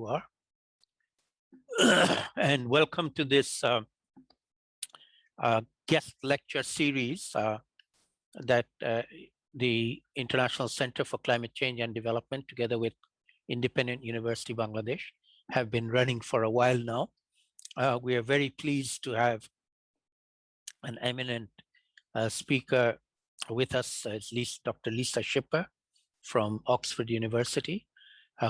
you are. And welcome to this guest lecture series that the International Center for Climate Change and Development, together with Independent University Bangladesh, have been running for a while now. We are very pleased to have an eminent speaker with us, Dr. Lisa Schipper from Oxford University,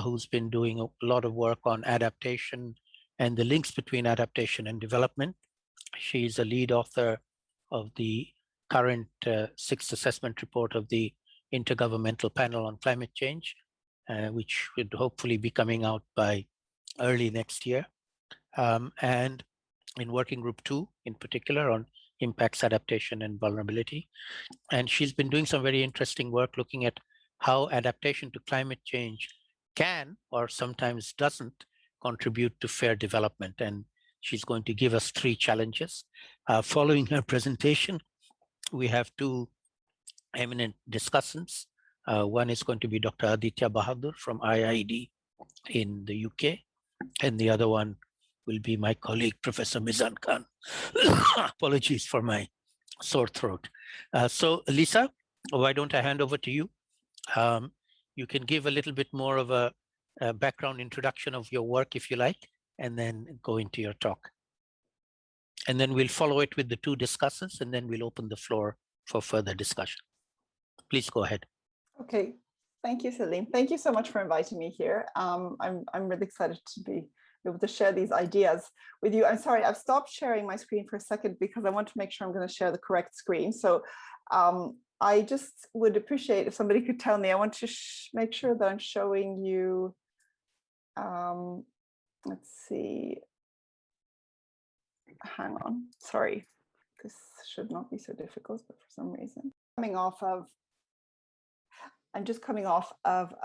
who's been doing a lot of work on adaptation and the links between adaptation and development. She's a lead author of the current sixth assessment report of the Intergovernmental Panel on Climate Change, which would hopefully be coming out by early next year. And in working group 2 in particular on impacts, adaptation and vulnerability. And she's been doing some very interesting work looking at how adaptation to climate change can or sometimes doesn't contribute to fair development. And she's going to give us 3 challenges. Following her presentation, we have 2 eminent discussants. One is going to be Dr. Aditya Bahadur from IIED in the UK, and the other one will be my colleague, Professor Mizan Khan. Apologies for my sore throat. So Lisa, why don't I hand over to you? You can give a little bit more of a background introduction of your work, if you like, and then go into your talk. And then we'll follow it with the 2 discussants, and then we'll open the floor for further discussion. Please go ahead. Okay, thank you, Salim. Thank you so much for inviting me here. I'm really excited to be able to share these ideas with you. I'm sorry, I've stopped sharing my screen for a second because I want to make sure I'm going to share the correct screen. So I just would appreciate if somebody could tell me. I want to make sure that I'm showing you. Let's see. Hang on. Sorry, this should not be so difficult, but for some reason, I'm just coming off of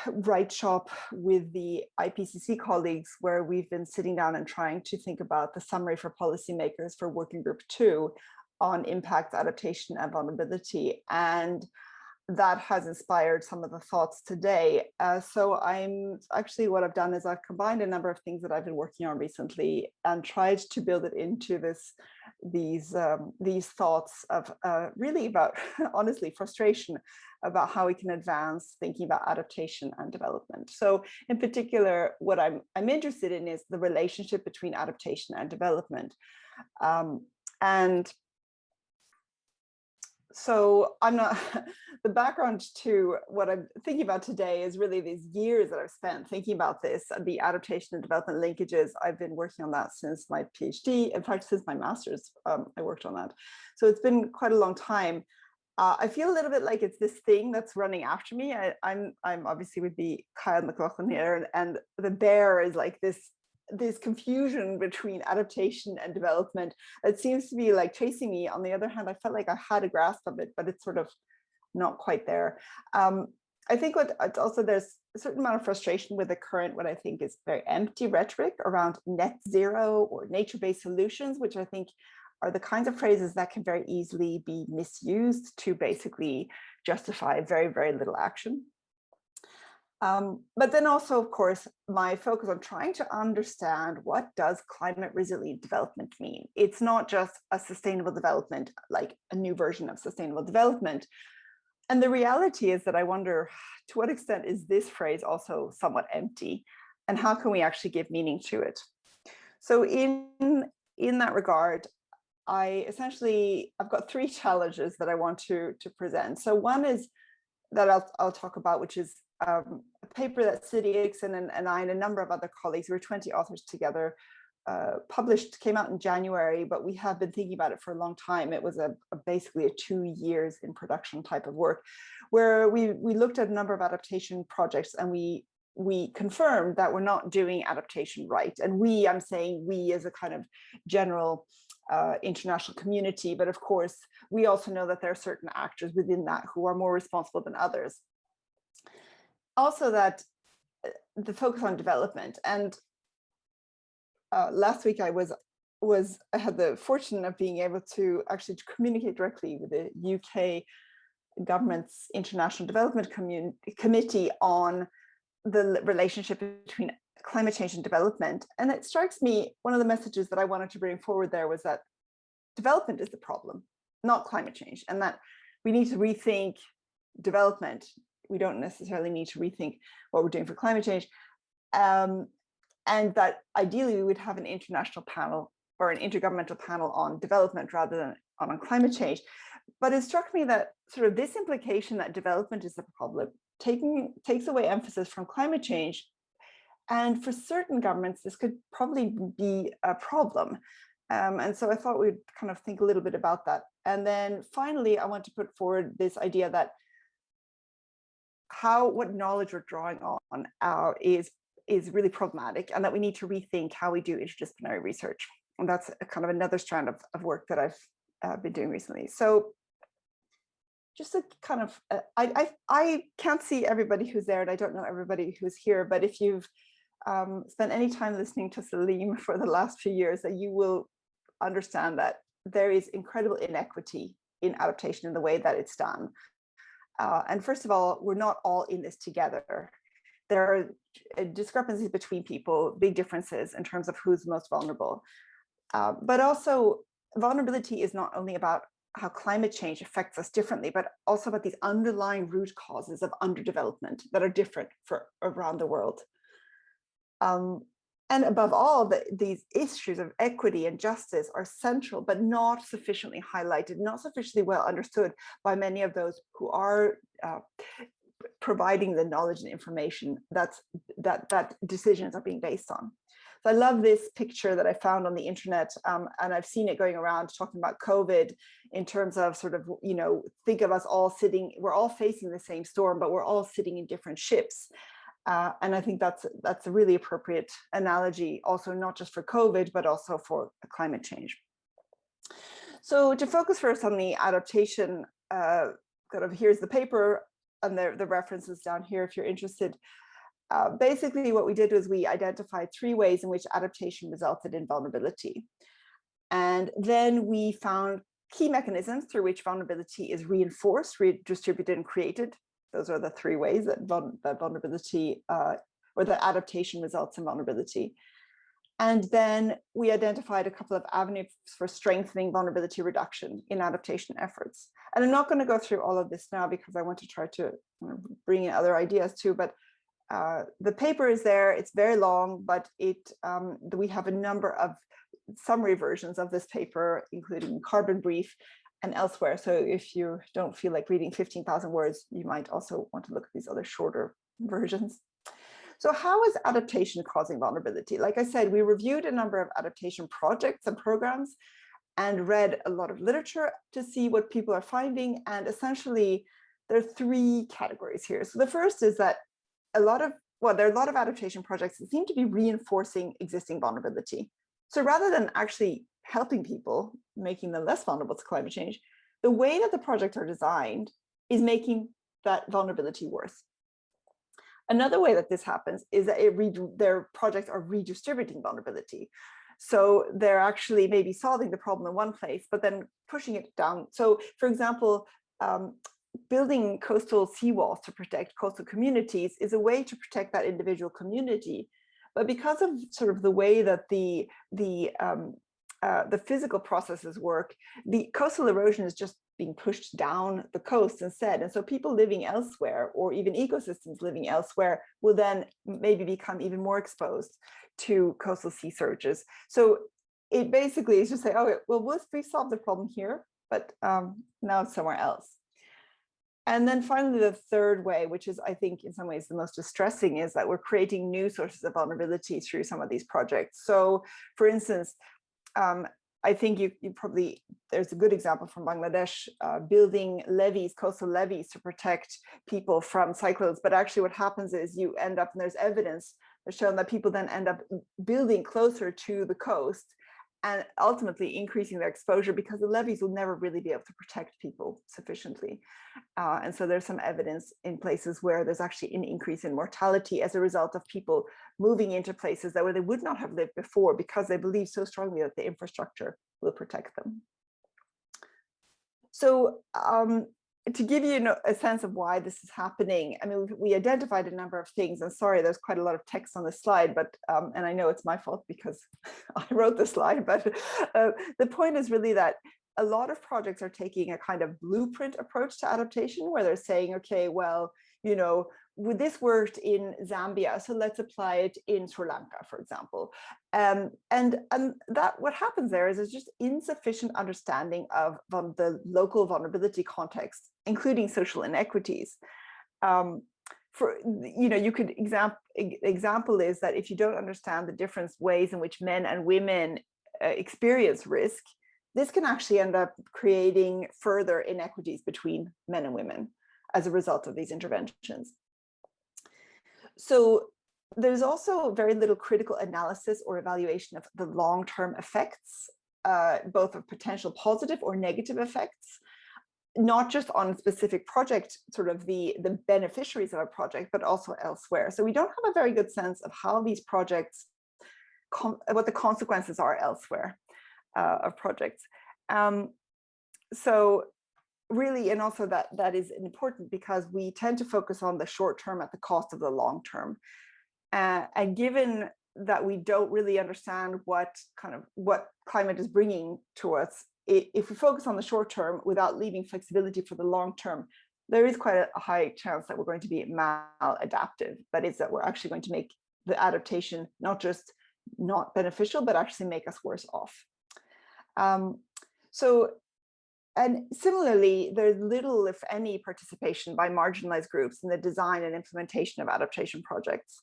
Write Shop with the IPCC colleagues, where we've been sitting down and trying to think about the summary for policymakers for working group 2 on impact, adaptation and vulnerability. And that has inspired some of the thoughts today. So what I've done is I've combined a number of things that I've been working on recently and tried to build it into these thoughts of really about, honestly, frustration about how we can advance thinking about adaptation and development. So in particular, what I'm interested in is the relationship between adaptation and development. So the background to what I'm thinking about today is really these years that I've spent thinking about this, the adaptation and development linkages. I've been working on that since my PhD, in fact, since my master's, I worked on that. So it's been quite a long time. I feel a little bit like it's this thing that's running after me. I'm obviously would be Kyle McLaughlin here, and the bear is like this confusion between adaptation and development that seems to be like chasing me. On the other hand, I felt like I had a grasp of it, but it's sort of not quite there. I think it's also there's a certain amount of frustration with the current, what I think is very empty rhetoric around net zero or nature-based solutions, which I think are the kinds of phrases that can very easily be misused to basically justify very, very little action. But then also, of course, my focus on trying to understand what does climate resilient development mean. It's not just a sustainable development, like a new version of sustainable development. And the reality is that I wonder, to what extent is this phrase also somewhat empty, and how can we actually give meaning to it? So in that regard, I've got 3 challenges that I want to present. So one is that I'll talk about, which is a paper that Sdgs and I and a number of other colleagues, we were 20 authors together, came out in January, but we have been thinking about it for a long time. It was basically a 2 years in production type of work, where we looked at a number of adaptation projects, and we confirmed that we're not doing adaptation right. And I'm saying we as a kind of general international community, but of course, we also know that there are certain actors within that who are more responsible than others. Also, that the focus on development. And last week I had the fortune of being able to actually communicate directly with the UK government's International Development Committee on the relationship between climate change and development. And it strikes me, one of the messages that I wanted to bring forward there was that development is the problem, not climate change, and that we need to rethink development. We don't necessarily need to rethink what we're doing for climate change. And that ideally we would have an international panel or an intergovernmental panel on development rather than on climate change. But it struck me that sort of this implication that development is the problem takes away emphasis from climate change. And for certain governments, this could probably be a problem. And so I thought we'd kind of think a little bit about that. And then finally, I want to put forward this idea that what knowledge we're drawing on is really problematic, and that we need to rethink how we do interdisciplinary research. And that's a kind of another strand of work that I've been doing recently. So just a kind of, I can't see everybody who's there, and I don't know everybody who's here, but if you've spent any time listening to Salim for the last few years, that you will understand that there is incredible inequity in adaptation in the way that it's done. And first of all, we're not all in this together. There are discrepancies between people, big differences in terms of who's most vulnerable. But also, vulnerability is not only about how climate change affects us differently, but also about these underlying root causes of underdevelopment that are different for around the world. And above all, these issues of equity and justice are central, but not sufficiently highlighted, not sufficiently well understood by many of those who are providing the knowledge and information that decisions are being based on. So I love this picture that I found on the internet, and I've seen it going around talking about COVID in terms of sort of, think of us all sitting, we're all facing the same storm, but we're all sitting in different ships. And I think that's a really appropriate analogy, also not just for COVID, but also for climate change. So to focus first on the adaptation, here's the paper, and the references down here if you're interested. Basically, what we did was we identified 3 ways in which adaptation resulted in vulnerability. And then we found key mechanisms through which vulnerability is reinforced, redistributed, and created. Those are the 3 ways that vulnerability or that adaptation results in vulnerability. And then we identified a couple of avenues for strengthening vulnerability reduction in adaptation efforts. And I'm not going to go through all of this now because I want to try to bring in other ideas too, but the paper is there, it's very long, but we have a number of summary versions of this paper, including Carbon Brief and elsewhere. So if you don't feel like reading 15,000 words, you might also want to look at these other shorter versions. So how is adaptation causing vulnerability? Like I said, we reviewed a number of adaptation projects and programs and read a lot of literature to see what people are finding. And essentially, there are 3 categories here. So the first is that there are a lot of adaptation projects that seem to be reinforcing existing vulnerability. So rather than actually helping people, making them less vulnerable to climate change, the way that the projects are designed is making that vulnerability worse. Another way that this happens is that their projects are redistributing vulnerability. So they're actually maybe solving the problem in one place, but then pushing it down. So for example, building coastal seawalls to protect coastal communities is a way to protect that individual community. But because of sort of the way that the physical processes work, the coastal erosion is just being pushed down the coast instead. And so people living elsewhere, or even ecosystems living elsewhere, will then maybe become even more exposed to coastal sea surges. So it basically is just say, oh, well, we solved the problem here, but now it's somewhere else. And then finally, the third way, which is, I think, in some ways the most distressing, is that we're creating new sources of vulnerability through some of these projects. So, for instance, I think you probably, there's a good example from Bangladesh, building levees, coastal levees to protect people from cyclones. But actually what happens is you end up, and there's evidence that's shown that people then end up building closer to the coast and ultimately increasing their exposure, because the levees will never really be able to protect people sufficiently. And so there's some evidence in places where there's actually an increase in mortality as a result of people moving into places that where they would not have lived before, because they believe so strongly that the infrastructure will protect them. So to give you a sense of why this is happening, I mean, we identified a number of things, and sorry, there's quite a lot of text on this slide, but and I know it's my fault because I wrote the slide, but the point is really that a lot of projects are taking a kind of blueprint approach to adaptation, where they're saying, okay, well, this worked in Zambia, so let's apply it in Sri Lanka, for example. And that what happens there is there's just insufficient understanding of the local vulnerability context, including social inequities. You could example is that if you don't understand the different ways in which men and women experience risk, this can actually end up creating further inequities between men and women as a result of these interventions. So there's also very little critical analysis or evaluation of the long-term effects, both of potential positive or negative effects, not just on specific project, sort of the beneficiaries of a project, but also elsewhere. So we don't have a very good sense of how these projects, what the consequences are elsewhere of projects. So really, and also that is important because we tend to focus on the short term at the cost of the long term. And given that we don't really understand what climate is bringing to us, if we focus on the short term without leaving flexibility for the long term, there is quite a high chance that we're going to be maladaptive. That is, that we're actually going to make the adaptation not just not beneficial, but actually make us worse off. And similarly, there's little, if any, participation by marginalized groups in the design and implementation of adaptation projects.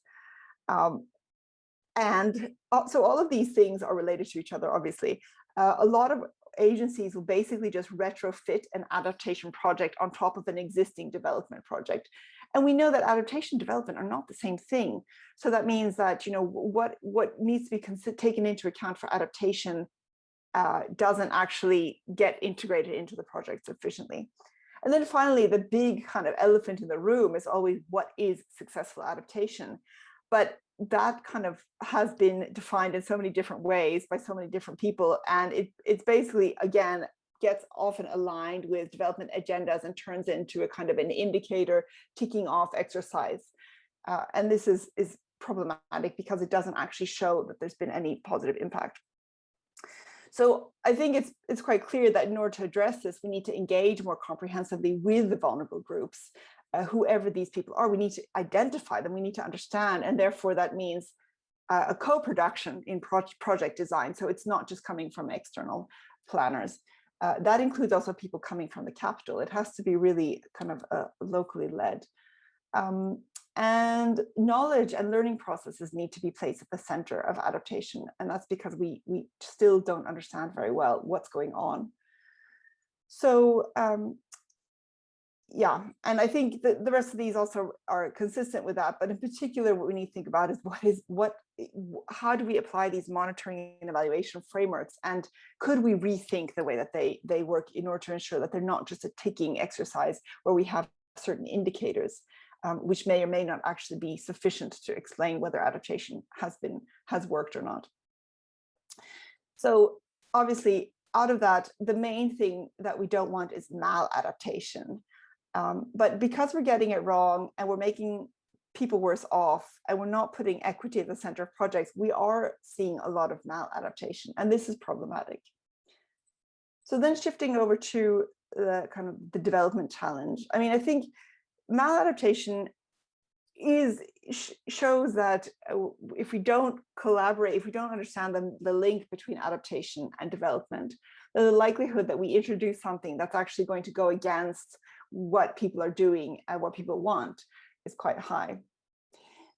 And so all of these things are related to each other, obviously. A lot of agencies will basically just retrofit an adaptation project on top of an existing development project. And we know that adaptation and development are not the same thing. So that means that, what needs to be taken into account for adaptation doesn't actually get integrated into the project sufficiently. And then finally, the big kind of elephant in the room is always, what is successful adaptation? But that kind of has been defined in so many different ways by so many different people. And it's basically, again, gets often aligned with development agendas and turns into a kind of an indicator ticking off exercise. And this is problematic because it doesn't actually show that there's been any positive impact. So I think it's quite clear that in order to address this, we need to engage more comprehensively with the vulnerable groups, whoever these people are. We need to identify them, we need to understand, and therefore that means a co-production in project design. So it's not just coming from external planners. That includes also people coming from the capital. It has to be really kind of locally led. And knowledge and learning processes need to be placed at the center of adaptation. And that's because we still don't understand very well what's going on. So yeah, and I think that the rest of these also are consistent with that. But in particular, what we need to think about is how do we apply these monitoring and evaluation frameworks? And could we rethink the way that they work in order to ensure that they're not just a ticking exercise where we have certain indicators, which may or may not actually be sufficient to explain whether adaptation has worked or not. So obviously, out of that, the main thing that we don't want is maladaptation. But because we're getting it wrong and we're making people worse off and we're not putting equity at the center of projects, we are seeing a lot of maladaptation, and this is problematic. So then shifting over to the kind of the development challenge. I mean, I think maladaptation shows that if we don't collaborate, if we don't understand the link between adaptation and development, the likelihood that we introduce something that's actually going to go against what people are doing and what people want is quite high.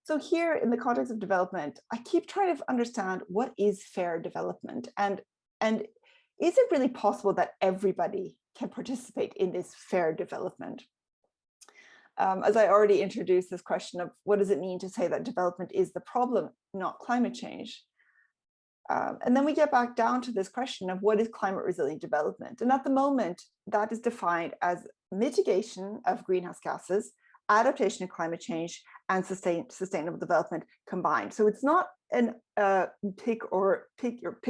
So here in the context of development, I keep trying to understand what is fair development, and is it really possible that everybody can participate in this fair development? As I already introduced this question of what does it mean to say that development is the problem, not climate change? And then we get back down to this question of what is climate resilient development? And at the moment, that is defined as mitigation of greenhouse gases, adaptation to climate change, and sustainable development combined. So it's not an pick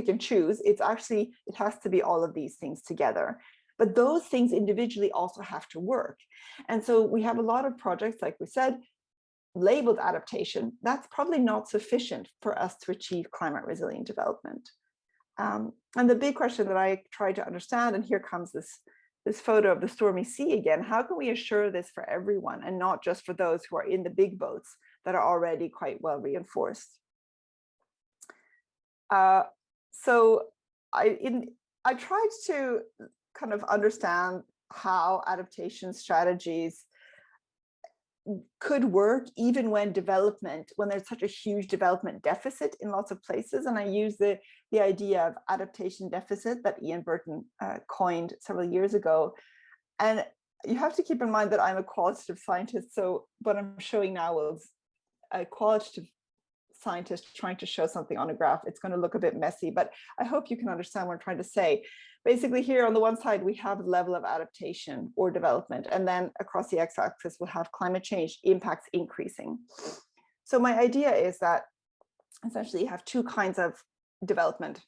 and choose. It's actually, it has to be all of these things together. But those things individually also have to work. And so we have a lot of projects, like we said, labeled adaptation. That's probably not sufficient for us to achieve climate resilient development. And the big question that I try to understand, and here comes this photo of the stormy sea again, how can we assure this for everyone and not just for those who are in the big boats that are already quite well reinforced? So I tried to kind of understand how adaptation strategies could work even when there's such a huge development deficit in lots of places. And I use the idea of adaptation deficit that Ian Burton coined several years ago. And you have to keep in mind that I'm a qualitative scientist. So what I'm showing now is a qualitative scientist trying to show something on a graph. It's going to look a bit messy, but I hope you can understand what I'm trying to say. Basically here on the one side, we have the level of adaptation or development, and then across the x-axis, we'll have climate change impacts increasing. So my idea is that essentially you have two kinds of development.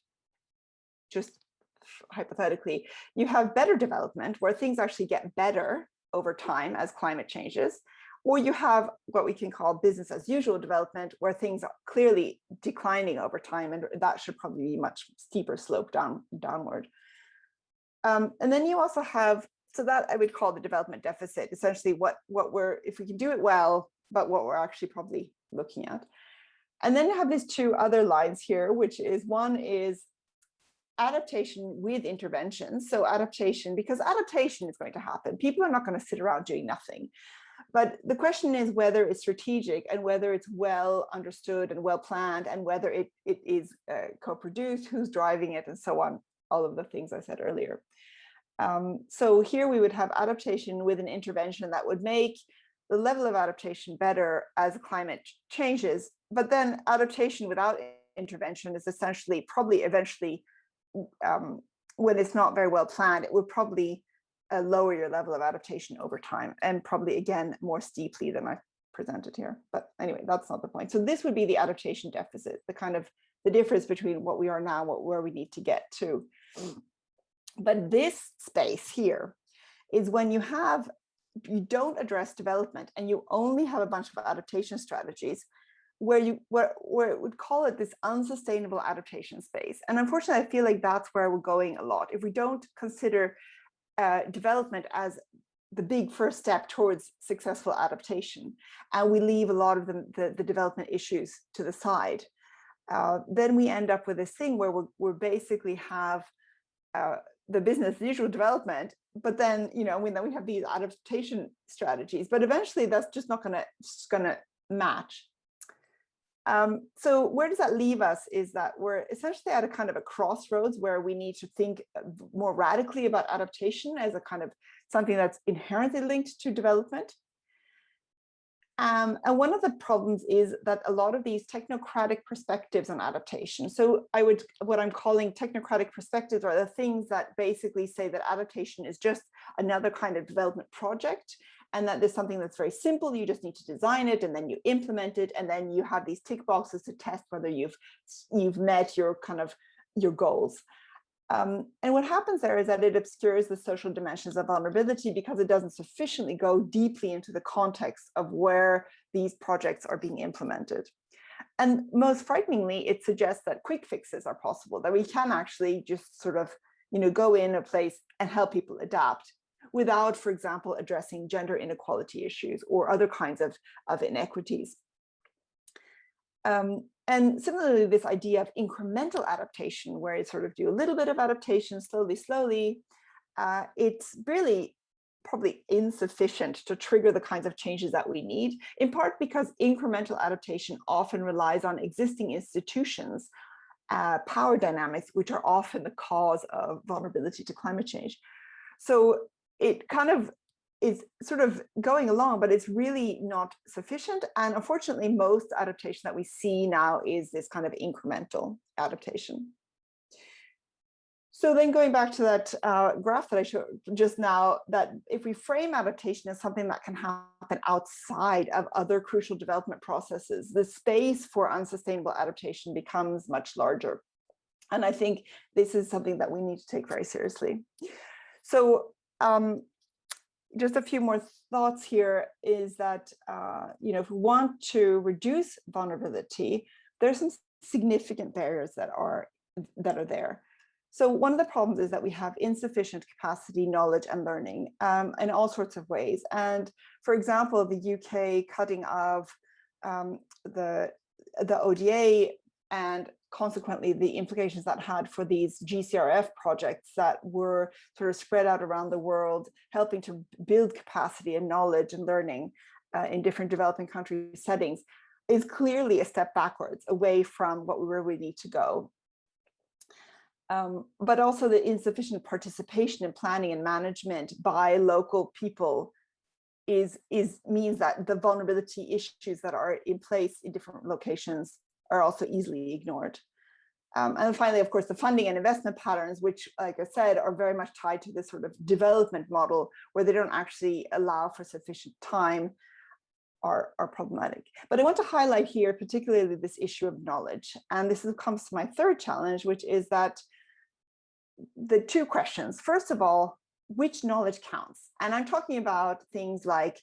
Just hypothetically, you have better development where things actually get better over time as climate changes, or you have what we can call business as usual development where things are clearly declining over time, and that should probably be much steeper slope downward. And then you also have, so that I would call the development deficit, essentially what we're, if we can do it well, but what we're actually probably looking at. And then you have these two other lines here, which is, one is adaptation with intervention. So adaptation, because adaptation is going to happen. People are not going to sit around doing nothing. But the question is whether it's strategic and whether it's well understood and well planned, and whether it is co-produced, who's driving it, and so on, all of the things I said earlier. So here we would have adaptation with an intervention that would make the level of adaptation better as climate changes, but then adaptation without intervention is essentially probably eventually, when it's not very well planned, it would probably lower your level of adaptation over time, and probably again more steeply than I presented here. But anyway, that's not the point. So this would be the adaptation deficit, the kind of the difference between what we are now, where we need to get to. But this space here is when you don't address development and you only have a bunch of adaptation strategies, where it would call it this unsustainable adaptation space. And unfortunately, I feel like that's where we're going a lot. If we don't consider development as the big first step towards successful adaptation, and we leave a lot of the development issues to the side, then we end up with this thing where we're basically have the business as usual development, but then then we have these adaptation strategies, but eventually that's just not gonna match. So where does that leave us is that we're essentially at a kind of a crossroads where we need to think more radically about adaptation as a kind of something that's inherently linked to development. And one of the problems is that a lot of these technocratic perspectives on adaptation, so what I'm calling technocratic perspectives are the things that basically say that adaptation is just another kind of development project, and that there's something that's very simple. You just need to design it, and then you implement it, and then you have these tick boxes to test whether you've met your goals. And what happens there is that it obscures the social dimensions of vulnerability because it doesn't sufficiently go deeply into the context of where these projects are being implemented. And most frighteningly, it suggests that quick fixes are possible, that we can actually just sort of go in a place and help people adapt without, for example, addressing gender inequality issues or other kinds of inequities. And similarly, this idea of incremental adaptation, where you sort of do a little bit of adaptation slowly, it's really probably insufficient to trigger the kinds of changes that we need, in part because incremental adaptation often relies on existing institutions, power dynamics, which are often the cause of vulnerability to climate change. So it kind of is sort of going along, but it's really not sufficient. And unfortunately, most adaptation that we see now is this kind of incremental adaptation. So then going back to that graph that I showed just now, that if we frame adaptation as something that can happen outside of other crucial development processes, the space for unsustainable adaptation becomes much larger. And I think this is something that we need to take very seriously. So just a few more thoughts here is that, if we want to reduce vulnerability, there's some significant barriers that are there. So one of the problems is that we have insufficient capacity, knowledge, and learning in all sorts of ways. And for example, the UK cutting of the ODA and consequently the implications that had for these GCRF projects that were sort of spread out around the world, helping to build capacity and knowledge and learning in different developing country settings, is clearly a step backwards away from where we need to go. But also the insufficient participation in planning and management by local people means that the vulnerability issues that are in place in different locations are also easily ignored. And finally, of course, the funding and investment patterns, which, like I said, are very much tied to this sort of development model where they don't actually allow for sufficient time, are problematic. But I want to highlight here particularly this issue of knowledge. And this comes to my third challenge, which is that the two questions. First of all, which knowledge counts? And I'm talking about things like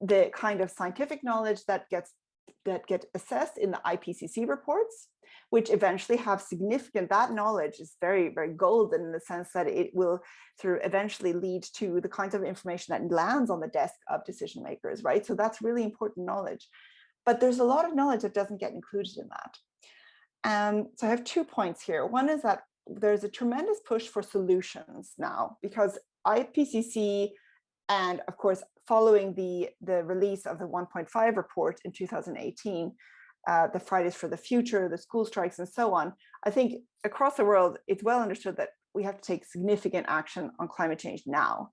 the kind of scientific knowledge that get assessed in the IPCC reports, which eventually have significant, that knowledge is very, very golden in the sense that it will sort of eventually lead to the kinds of information that lands on the desk of decision makers, right? So that's really important knowledge. But there's a lot of knowledge that doesn't get included in that. So I have 2 points here. One is that there's a tremendous push for solutions now because IPCC and of course, following the release of the 1.5 report in 2018, the Fridays for the Future, the school strikes and so on, I think across the world, it's well understood that we have to take significant action on climate change now.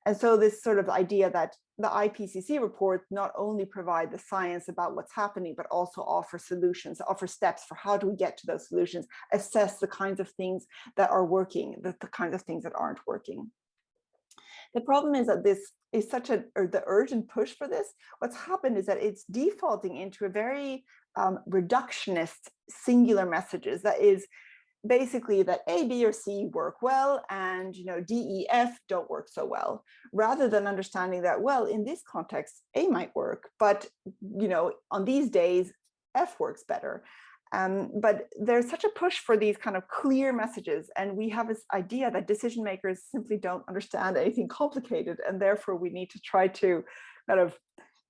And so this sort of idea that the IPCC report not only provide the science about what's happening, but also offer solutions, offer steps for how do we get to those solutions, assess the kinds of things that are working, the kinds of things that aren't working. The problem is that this is such the urgent push for this, what's happened is that it's defaulting into a very reductionist singular messages that is basically that A, B, or C work well, and D, E, F don't work so well, rather than understanding that, well, in this context, A might work, but on these days, F works better. But there's such a push for these kind of clear messages, and we have this idea that decision makers simply don't understand anything complicated, and therefore we need to try to kind of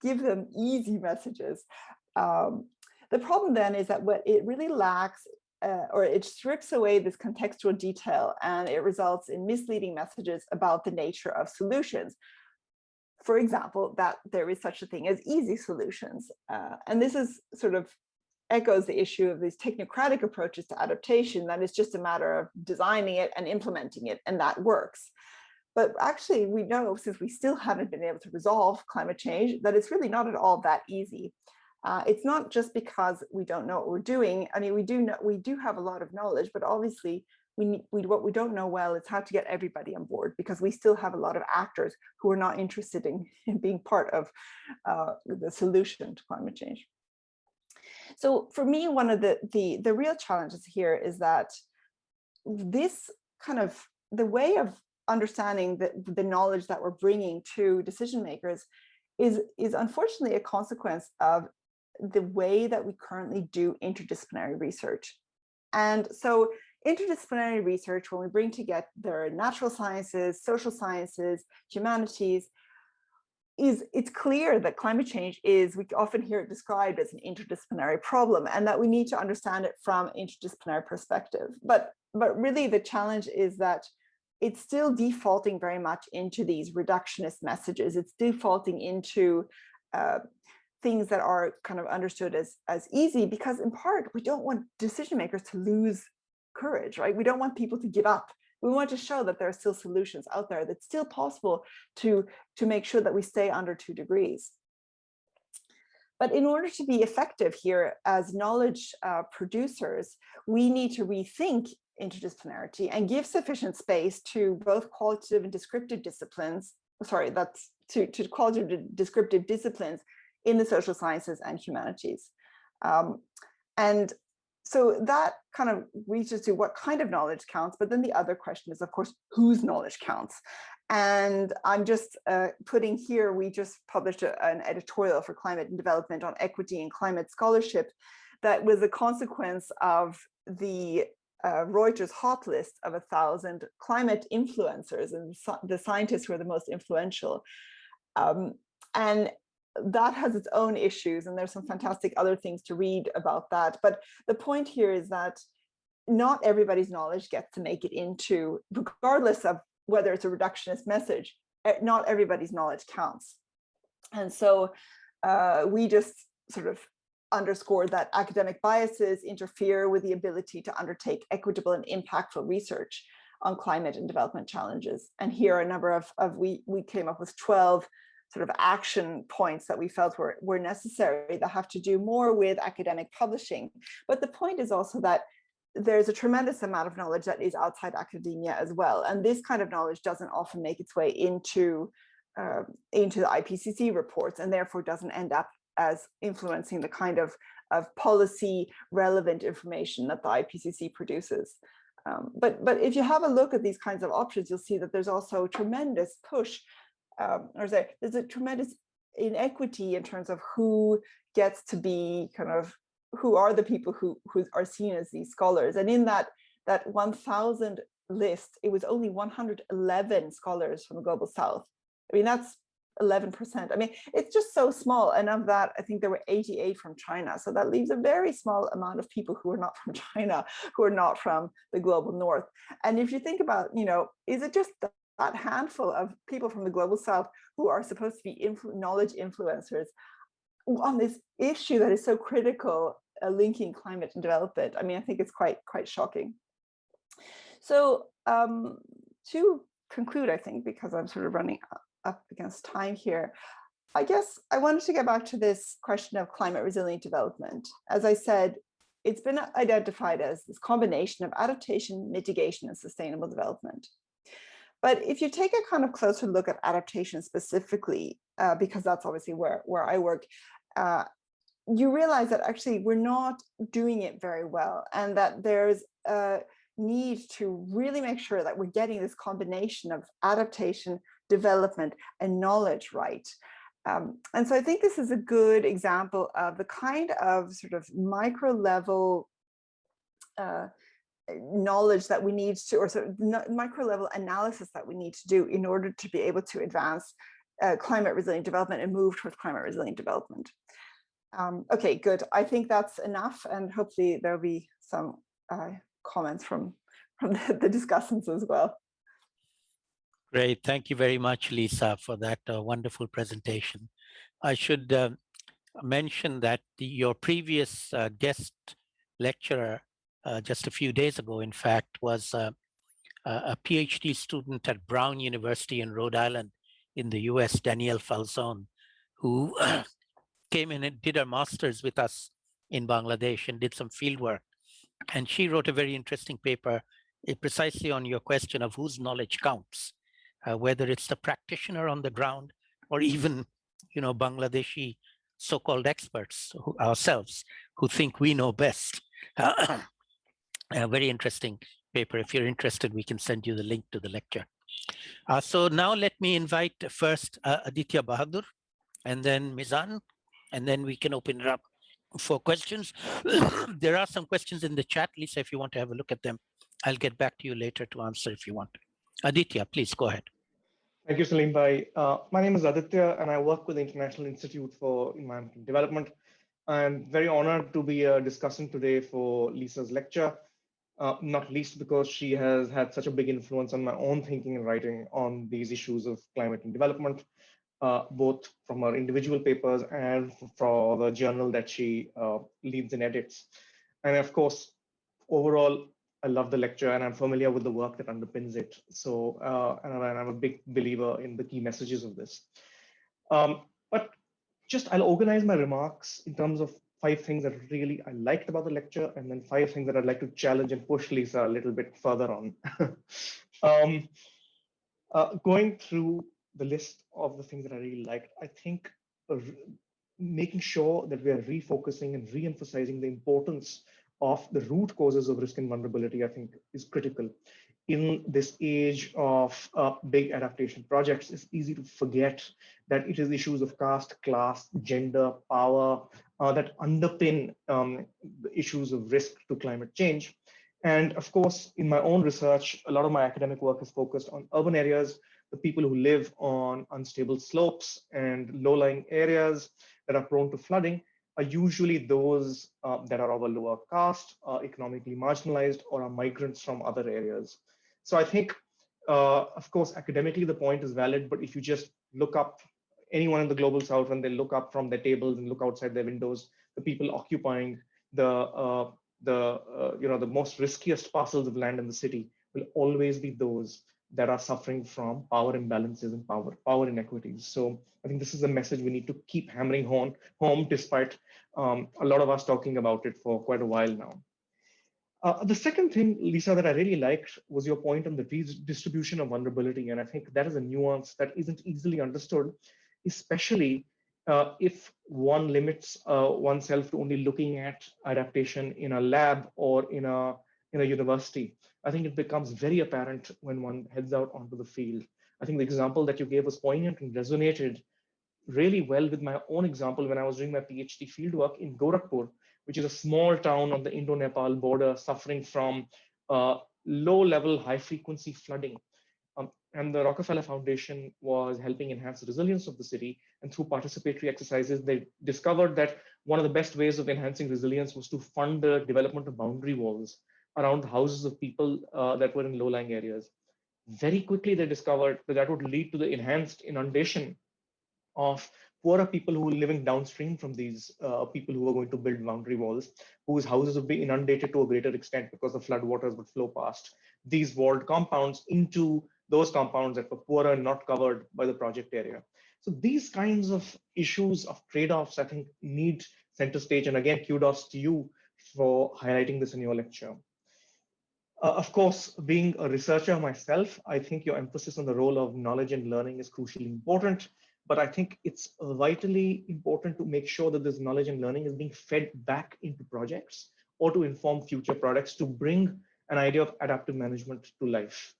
give them easy messages. The problem then is that what it really lacks or it strips away this contextual detail and it results in misleading messages about the nature of solutions. For example, that there is such a thing as easy solutions. And this is sort of echoes the issue of these technocratic approaches to adaptation, that it's just a matter of designing it and implementing it, and that works. But actually, we know, since we still haven't been able to resolve climate change, that it's really not at all that easy. It's not just because we don't know what we're doing. I mean, we do have a lot of knowledge, but obviously what we don't know well is how to get everybody on board, because we still have a lot of actors who are not interested in being part of the solution to climate change. So for me, one of the real challenges here is that this kind of the way of understanding the knowledge that we're bringing to decision makers is unfortunately a consequence of the way that we currently do interdisciplinary research. And so interdisciplinary research, when we bring together natural sciences, social sciences, humanities, it's clear that climate change is, we often hear it described as an interdisciplinary problem, and that we need to understand it from interdisciplinary perspective. But really the challenge is that it's still defaulting very much into these reductionist messages. It's defaulting into things that are kind of understood as easy, because in part, we don't want decision makers to lose courage, right? We don't want people to give up. We want to show that there are still solutions out there, that's still possible to make sure that we stay under 2 degrees. But in order to be effective here as knowledge producers, we need to rethink interdisciplinarity and give sufficient space to both qualitative and descriptive disciplines, to qualitative and descriptive disciplines in the social sciences and humanities. And So that kind of reaches to what kind of knowledge counts, but then the other question is, of course, whose knowledge counts? And I'm just putting here, we just published an editorial for Climate and Development on equity and climate scholarship that was a consequence of the Reuters hot list of 1,000 climate influencers and the scientists who are the most influential. And that has its own issues, and there's some fantastic other things to read about that. But the point here is that not everybody's knowledge gets to make it into, regardless of whether it's a reductionist message, not everybody's knowledge counts. And so we just sort of underscored that academic biases interfere with the ability to undertake equitable and impactful research on climate and development challenges. And here are a number of we came up with 12 sort of action points that we felt were necessary that have to do more with academic publishing. But the point is also that there's a tremendous amount of knowledge that is outside academia as well. And this kind of knowledge doesn't often make its way into the IPCC reports, and therefore doesn't end up as influencing the kind of policy relevant information that the IPCC produces. But if you have a look at these kinds of options, you'll see that there's also a tremendous push, there's a tremendous inequity in terms of who gets to be who are the people who are seen as these scholars. And in that 1,000 list, it was only 111 scholars from the Global South. I mean, that's 11%. I mean, it's just so small. And of that, I think there were 88 from China. So that leaves a very small amount of people who are not from China, who are not from the Global North. And if you think about, is it just that handful of people from the Global South who are supposed to be knowledge influencers on this issue that is so critical, linking climate and development? I mean, I think it's quite shocking. So to conclude, I think, because I'm sort of running up against time here, I guess I wanted to get back to this question of climate resilient development. As I said, it's been identified as this combination of adaptation, mitigation, and sustainable development. But if you take a kind of closer look at adaptation specifically, because that's obviously where I work, you realize that actually we're not doing it very well, and that there's a need to really make sure that we're getting this combination of adaptation, development, and knowledge right. And so I think this is a good example of the kind of sort of micro level knowledge that we need to, or sort of micro level analysis that we need to do in order to be able to advance climate resilient development and move towards climate resilient development. Okay, good. I think that's enough, and hopefully there'll be some comments from the discussants as well. Great. Thank you very much, Lisa, for that wonderful presentation. I should mention that your previous guest lecturer just a few days ago, in fact, was a PhD student at Brown University in Rhode Island in the US, Danielle Falzon, who came in and did her master's with us in Bangladesh and did some field work. And she wrote a very interesting paper precisely on your question of whose knowledge counts, whether it's the practitioner on the ground or even, Bangladeshi so-called experts ourselves who think we know best. A very interesting paper. If you're interested, we can send you the link to the lecture. So now let me invite first Aditya Bahadur, and then Mizan, and then we can open it up for questions. There are some questions in the chat, Lisa, if you want to have a look at them. I'll get back to you later to answer if you want. Aditya, please go ahead. Thank you, Salim Bhai. My name is Aditya, and I work with the International Institute for Environmental Development. I'm very honored to be a discussant today for Lisa's lecture, not least because she has had such a big influence on my own thinking and writing on these issues of climate and development, both from her individual papers and for the journal that she leads and edits. And of course, overall, I love the lecture and I'm familiar with the work that underpins it. So, and I'm a big believer in the key messages of this. But just I'll organize my remarks in terms of 5 things that really I liked about the lecture, and then 5 things that I'd like to challenge and push Lisa a little bit further on. Going through the list of the things that I really liked, I think making sure that we are refocusing and re-emphasizing the importance of the root causes of risk and vulnerability, I think, is critical. In this age of big adaptation projects, it's easy to forget that it is issues of caste, class, gender, power that underpin the issues of risk to climate change. And of course, in my own research, a lot of my academic work is focused on urban areas, the people who live on unstable slopes and low-lying areas that are prone to flooding are usually those that are of a lower caste, economically marginalized, or are migrants from other areas. So I think, of course, academically, the point is valid, but if you just look up anyone in the global south and they look up from their tables and look outside their windows, the people occupying the most riskiest parcels of land in the city will always be those that are suffering from power imbalances and power inequities. So I think this is a message we need to keep hammering home despite a lot of us talking about it for quite a while now. The second thing, Lisa, that I really liked was your point on the redistribution of vulnerability. And I think that is a nuance that isn't easily understood, especially if one limits oneself to only looking at adaptation in a lab or in a university. I think it becomes very apparent when one heads out onto the field. I think the example that you gave was poignant and resonated really well with my own example when I was doing my PhD fieldwork in Gorakhpur, which is a small town on the Indo-Nepal border suffering from low-level, high-frequency flooding. And the Rockefeller Foundation was helping enhance the resilience of the city. And through participatory exercises, they discovered that one of the best ways of enhancing resilience was to fund the development of boundary walls around the houses of people that were in low-lying areas. Very quickly, they discovered that that would lead to the enhanced inundation of poorer people who are living downstream from these people who are going to build boundary walls, whose houses would be inundated to a greater extent because the flood waters would flow past these walled compounds into those compounds that were poorer and not covered by the project area. So these kinds of issues of trade-offs, I think, need center stage. And again, kudos to you for highlighting this in your lecture. Of course, being a researcher myself, I think your emphasis on the role of knowledge and learning is crucially important. But I think it's vitally important to make sure that this knowledge and learning is being fed back into projects or to inform future products to bring an idea of adaptive management to life.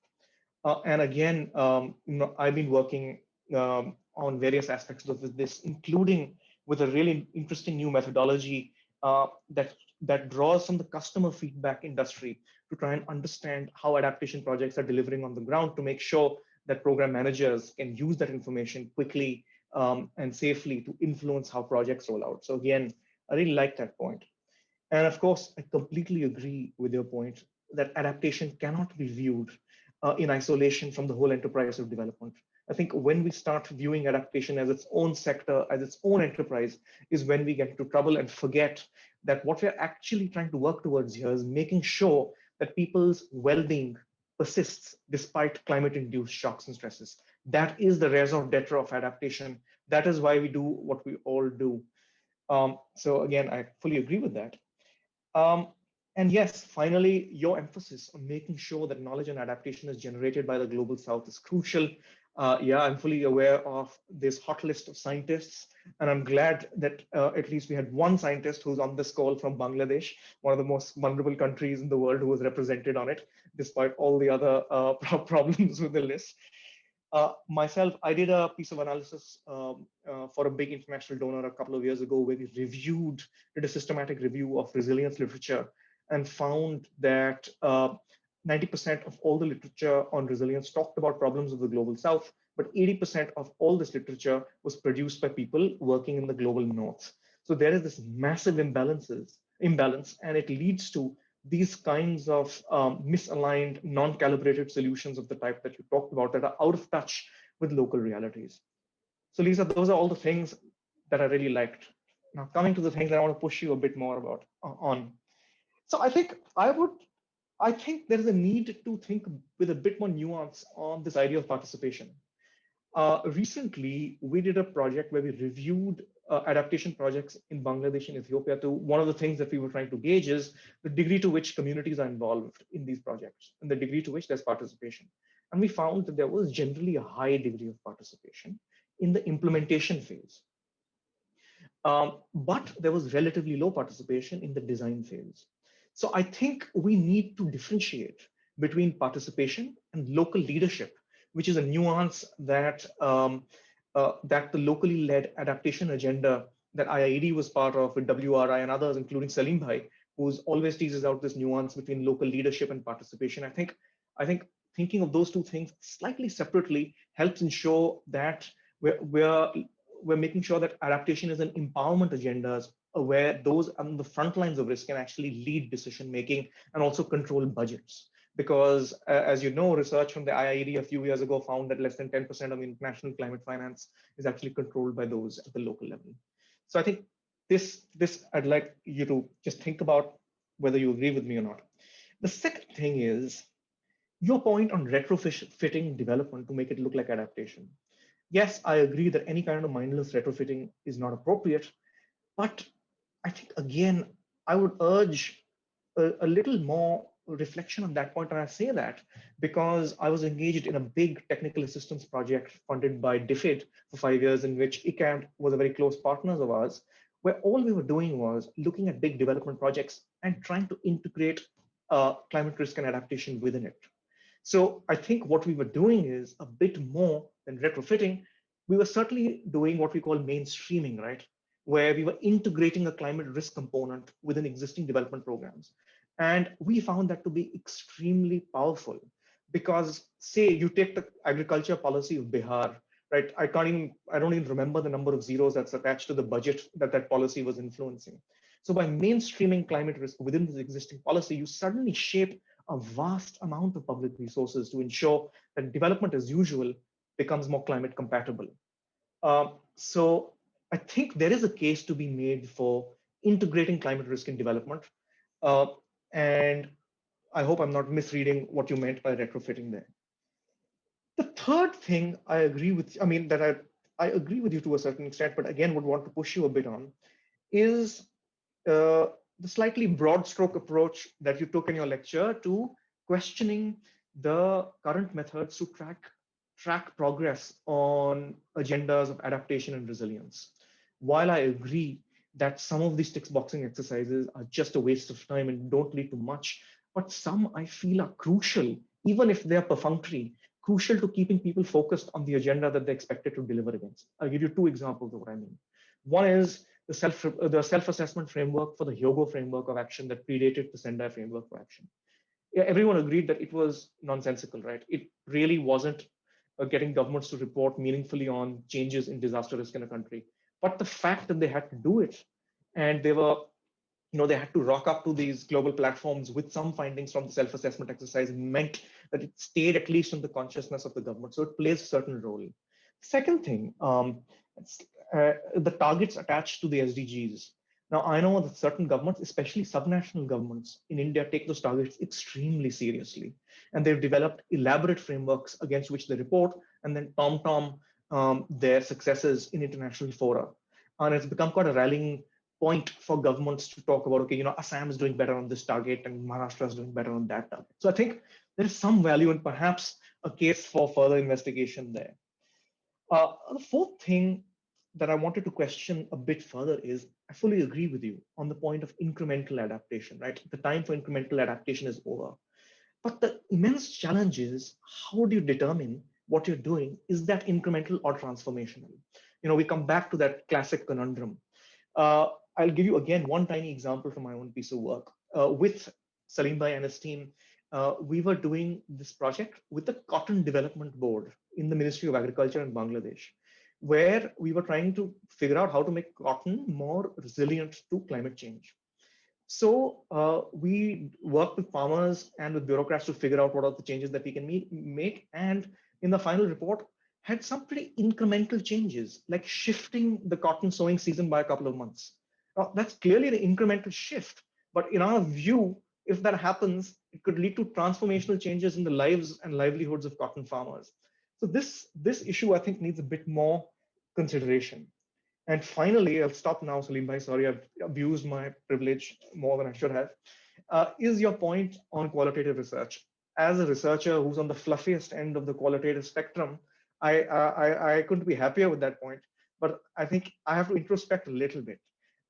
And again, I've been working on various aspects of this, including with a really interesting new methodology that draws from the customer feedback industry to try and understand how adaptation projects are delivering on the ground to make sure that program managers can use that information quickly and safely to influence how projects roll out. So again, I really like that point. And of course, I completely agree with your point that adaptation cannot be viewed in isolation from the whole enterprise of development. I think when we start viewing adaptation as its own sector, as its own enterprise, is when we get into trouble and forget that what we're actually trying to work towards here is making sure that people's well-being persists despite climate-induced shocks and stresses. That is the raison d'etre of adaptation. That is why we do what we all do. So again, I fully agree with that. And yes, finally, your emphasis on making sure that knowledge and adaptation is generated by the Global South is crucial. Yeah, I'm fully aware of this hot list of scientists, and I'm glad that at least we had one scientist who's on this call from Bangladesh, one of the most vulnerable countries in the world, who was represented on it, despite all the other problems with the list. Myself, I did a piece of analysis for a big international donor a couple of years ago where we did a systematic review of resilience literature and found that 90% of all the literature on resilience talked about problems of the global south, but 80% of all this literature was produced by people working in the global north. So there is this massive imbalance, and it leads to these kinds of misaligned, non-calibrated solutions of the type that you talked about that are out of touch with local realities. So Lisa, those are all the things that I really liked. Now coming to the things that I want to push you a bit more about on. So I think there is a need to think with a bit more nuance on this idea of participation. Recently, we did a project where we reviewed adaptation projects in Bangladesh and Ethiopia. One of the things that we were trying to gauge is the degree to which communities are involved in these projects and the degree to which there's participation. And we found that there was generally a high degree of participation in the implementation phase. But there was relatively low participation in the design phase. So I think we need to differentiate between participation and local leadership, which is a nuance that that the locally led adaptation agenda that IIED was part of with WRI and others, including Salim Bhai, who's always teases out this nuance between local leadership and participation. I think thinking of those two things slightly separately helps ensure that we're making sure that adaptation is an empowerment agenda where those on the front lines of risk can actually lead decision making and also control budgets. Because as you know, research from the IIED a few years ago found that less than 10% of international climate finance is actually controlled by those at the local level. So I think this I'd like you to just think about whether you agree with me or not. The second thing is your point on retrofitting development to make it look like adaptation. Yes, I agree that any kind of mindless retrofitting is not appropriate, but I think again, I would urge a little more reflection on that point. And I say that because I was engaged in a big technical assistance project funded by DFID for 5 years, in which ICANN was a very close partner of ours, where all we were doing was looking at big development projects and trying to integrate climate risk and adaptation within it. So I think what we were doing is a bit more than retrofitting. We were certainly doing what we call mainstreaming, right? Where we were integrating a climate risk component within existing development programs. And we found that to be extremely powerful because say you take the agriculture policy of Bihar, right? I don't even remember the number of zeros that's attached to the budget that policy was influencing. So by mainstreaming climate risk within this existing policy, you suddenly shape a vast amount of public resources to ensure that development as usual becomes more climate compatible. So I think there is a case to be made for integrating climate risk in development. And I hope I'm not misreading what you meant by retrofitting there. The third thing I agree with, I mean, that I agree with you to a certain extent, but again, would want to push you a bit on is the slightly broad stroke approach that you took in your lecture to questioning the current methods to track progress on agendas of adaptation and resilience. While I agree that some of these tick boxing exercises are just a waste of time and don't lead to much, but some I feel are crucial, even if they're perfunctory, crucial to keeping people focused on the agenda that they're expected to deliver against. I'll give you two examples of what I mean. One is the self-assessment framework for the Hyogo framework of action that predated the Sendai framework for action. Yeah, everyone agreed that it was nonsensical, right? It really wasn't getting governments to report meaningfully on changes in disaster risk in a country. But the fact that they had to do it, and they were, they had to rock up to these global platforms with some findings from the self-assessment exercise meant that it stayed at least in the consciousness of the government. So it plays a certain role. Second thing, the targets attached to the SDGs. Now, I know that certain governments, especially subnational governments in India, take those targets extremely seriously. And they've developed elaborate frameworks against which they report and then tom-tom their successes in international fora. And it's become quite a rallying point for governments to talk about, okay, Assam is doing better on this target and Maharashtra is doing better on that target. So I think there's some value and perhaps a case for further investigation there. The fourth thing that I wanted to question a bit further is I fully agree with you on the point of incremental adaptation, right? The time for incremental adaptation is over. But the immense challenge is how do you determine what you're doing? Is that incremental or transformational? We come back to that classic conundrum. I'll give you again one tiny example from my own piece of work. With Salim Bhai and his team, we were doing this project with the Cotton Development Board in the Ministry of Agriculture in Bangladesh, where we were trying to figure out how to make cotton more resilient to climate change. So we worked with farmers and with bureaucrats to figure out what are the changes that we can make. And in the final report, had some pretty incremental changes, like shifting the cotton sowing season by a couple of months. Now, that's clearly an incremental shift. But in our view, if that happens, it could lead to transformational changes in the lives and livelihoods of cotton farmers. So this issue, I think, needs a bit more consideration. And finally, I'll stop now, Salim Bhai. Sorry, I've abused my privilege more than I should have. Is your point on qualitative research? As a researcher who's on the fluffiest end of the qualitative spectrum, I couldn't be happier with that point. But I think I have to introspect a little bit.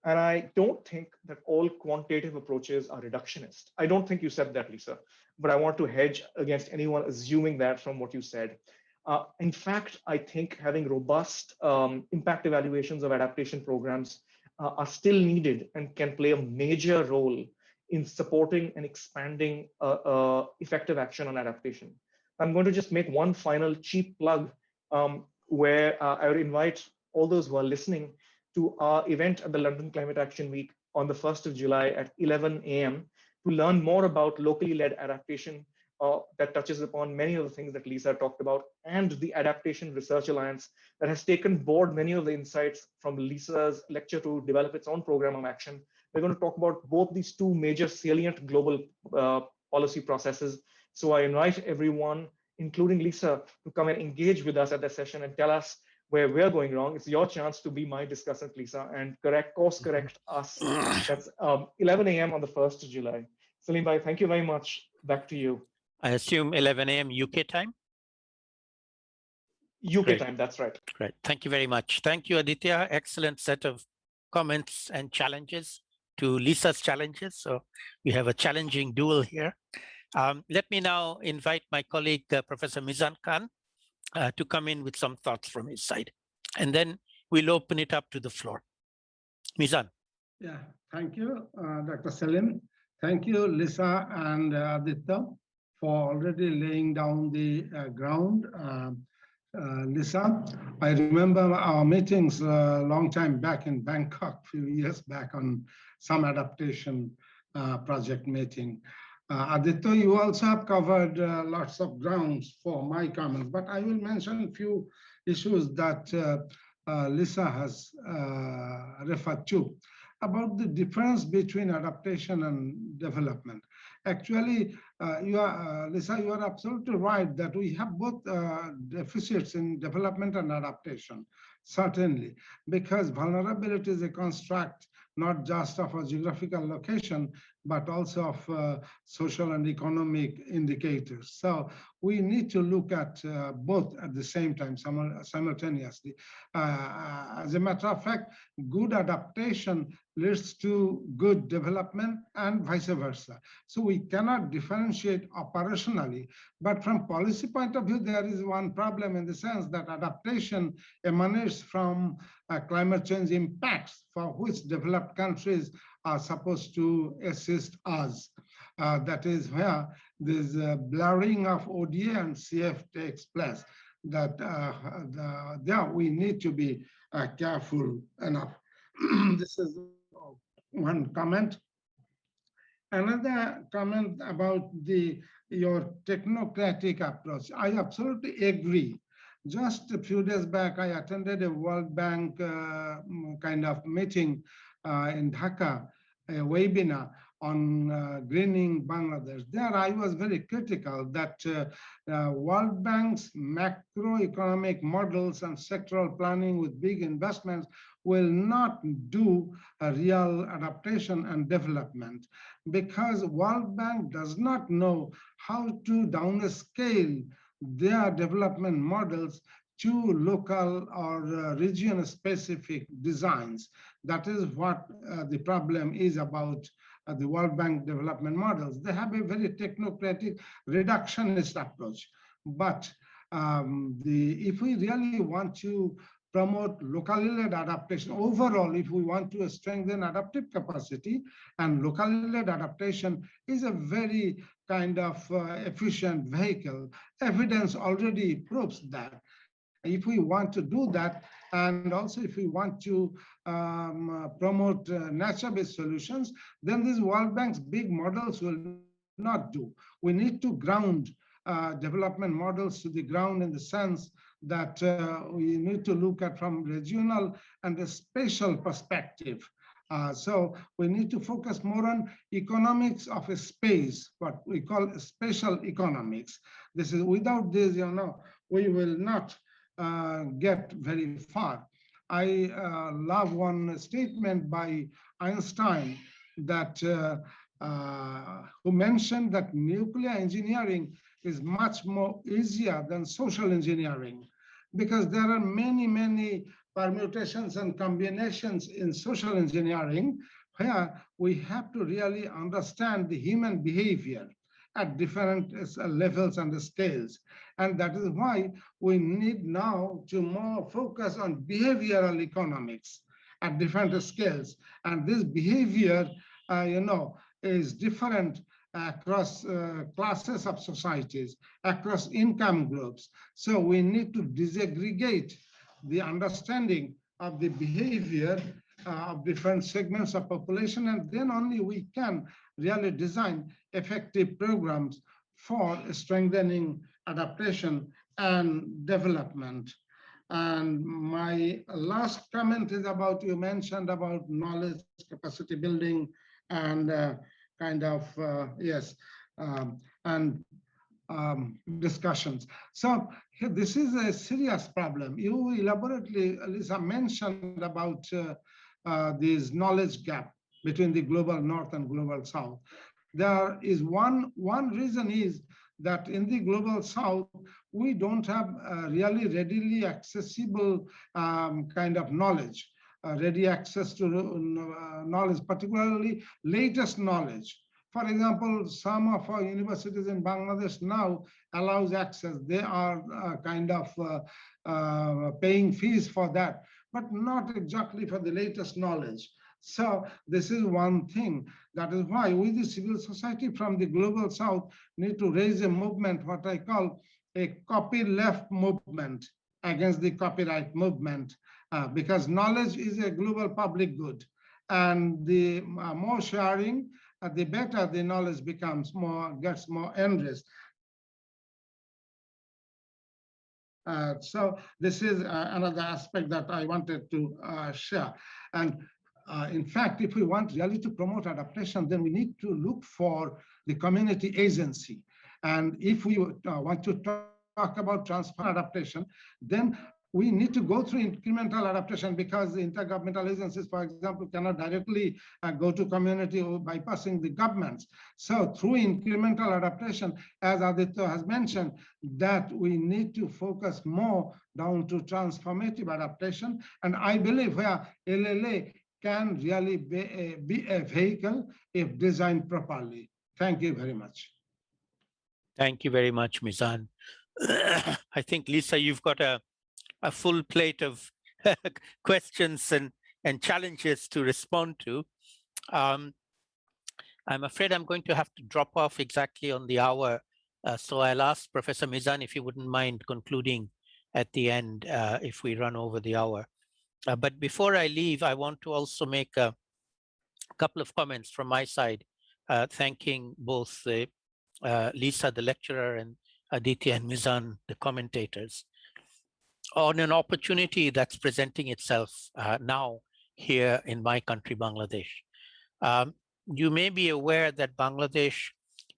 And I don't think that all quantitative approaches are reductionist. I don't think you said that, Lisa, but I want to hedge against anyone assuming that from what you said. In fact, I think having robust impact evaluations of adaptation programs are still needed and can play a major role in supporting and expanding effective action on adaptation. I'm going to just make one final cheap plug where I would invite all those who are listening to our event at the London Climate Action Week on the 1st of July at 11 a.m. to learn more about locally led adaptation that touches upon many of the things that Lisa talked about, and the Adaptation Research Alliance that has taken board many of the insights from Lisa's lecture to develop its own program of action. We're going to talk about both these two major salient global policy processes. So I invite everyone, including Lisa, to come and engage with us at the session and tell us where we're going wrong. It's your chance to be my discussant, Lisa, and course correct us. That's 11 a.m. on the 1st of July. Salim bhai, thank you very much. Back to you. I assume 11 a.m. UK time? UK Great. time, that's right. Great. Thank you very much. Thank you, Aditya. Excellent set of comments and challenges to Lisa's challenges. So we have a challenging duel here. Let me now invite my colleague, Professor Mizan Khan, to come in with some thoughts from his side. And then we'll open it up to the floor. Mizan. Yeah, thank you, Dr. Salim. Thank you, Lisa and Aditya, for already laying down the ground. Lisa, I remember our meetings a long time back in Bangkok, a few years back on some adaptation project meeting. Aditya, you also have covered lots of grounds for my comments, but I will mention a few issues that Lisa has referred to about the difference between adaptation and development. Actually, Lisa, you are absolutely right that we have both deficits in development and adaptation, certainly, because vulnerability is a construct not just of a geographical location, but also of social and economic indicators. So we need to look at both at the same time, simultaneously. As a matter of fact, good adaptation leads to good development and vice versa. So we cannot differentiate operationally, but from policy point of view, there is one problem in the sense that adaptation emanates from climate change impacts for which developed countries are supposed to assist us. That is where this blurring of ODA and CF takes place. That there we need to be careful enough. This is one comment. Another comment about your technocratic approach. I absolutely agree. Just a few days back, I attended a World Bank kind of meeting in Dhaka, a webinar on greening Bangladesh. There I was very critical that World Bank's macroeconomic models and sectoral planning with big investments will not do a real adaptation and development, because World Bank does not know how to downscale their development models to local or region-specific designs. That is what the problem is about the World Bank development models. They have a very technocratic, reductionist approach. But if we really want to promote locally led adaptation, overall, if we want to strengthen adaptive capacity, and locally led adaptation is a very kind of efficient vehicle. Evidence already proves that. If we want to do that, and also if we want to promote nature-based solutions, then these World Bank's big models will not do. We need to ground development models to the ground in the sense that we need to look at from regional and a spatial perspective. So we need to focus more on economics of a space, what we call spatial economics. This is without this, we will not get very far. I love one statement by Einstein that who mentioned that nuclear engineering is much more easier than social engineering, because there are many permutations and combinations in social engineering, where we have to really understand the human behavior at different levels and scales. And that is why we need now to more focus on behavioral economics at different scales. And this behavior, is different across classes of societies, across income groups. So we need to disaggregate the understanding of the behavior of different segments of population, and then only we can really design effective programs for strengthening adaptation and development. And my last comment is about, you mentioned about knowledge, capacity building, and discussions. So this is a serious problem. You elaborately, Lisa, mentioned about this knowledge gap between the global north and global south. There is one reason is that in the global south, we don't have really readily accessible kind of knowledge, ready access to knowledge, particularly latest knowledge. For example, some of our universities in Bangladesh now allows access. They are paying fees for that, but not exactly for the latest knowledge. So this is one thing. That is why we, the civil society from the global south, need to raise a movement, what I call a copyleft movement against the copyright movement, because knowledge is a global public good. And the more sharing, the better the knowledge becomes, gets more enriched. So this is another aspect that I wanted to share. And in fact, if we want really to promote adaptation, then we need to look for the community agency. And if we want to talk about transfer adaptation, then we need to go through incremental adaptation, because the intergovernmental agencies, for example, cannot directly go to community or bypassing the governments. So through incremental adaptation, as Aditya has mentioned, that we need to focus more down to transformative adaptation. And I believe where LLA can really be a vehicle if designed properly. Thank you very much. Thank you very much, Mizan. I think, Lisa, you've got a full plate of questions and challenges to respond to. I'm afraid I'm going to have to drop off exactly on the hour. So I'll ask Professor Mizan if you wouldn't mind concluding at the end if we run over the hour. But before I leave, I want to also make a couple of comments from my side, thanking both Lisa, the lecturer, and Aditya and Mizan, the commentators, on an opportunity that's presenting itself now here in my country, Bangladesh. You may be aware that Bangladesh,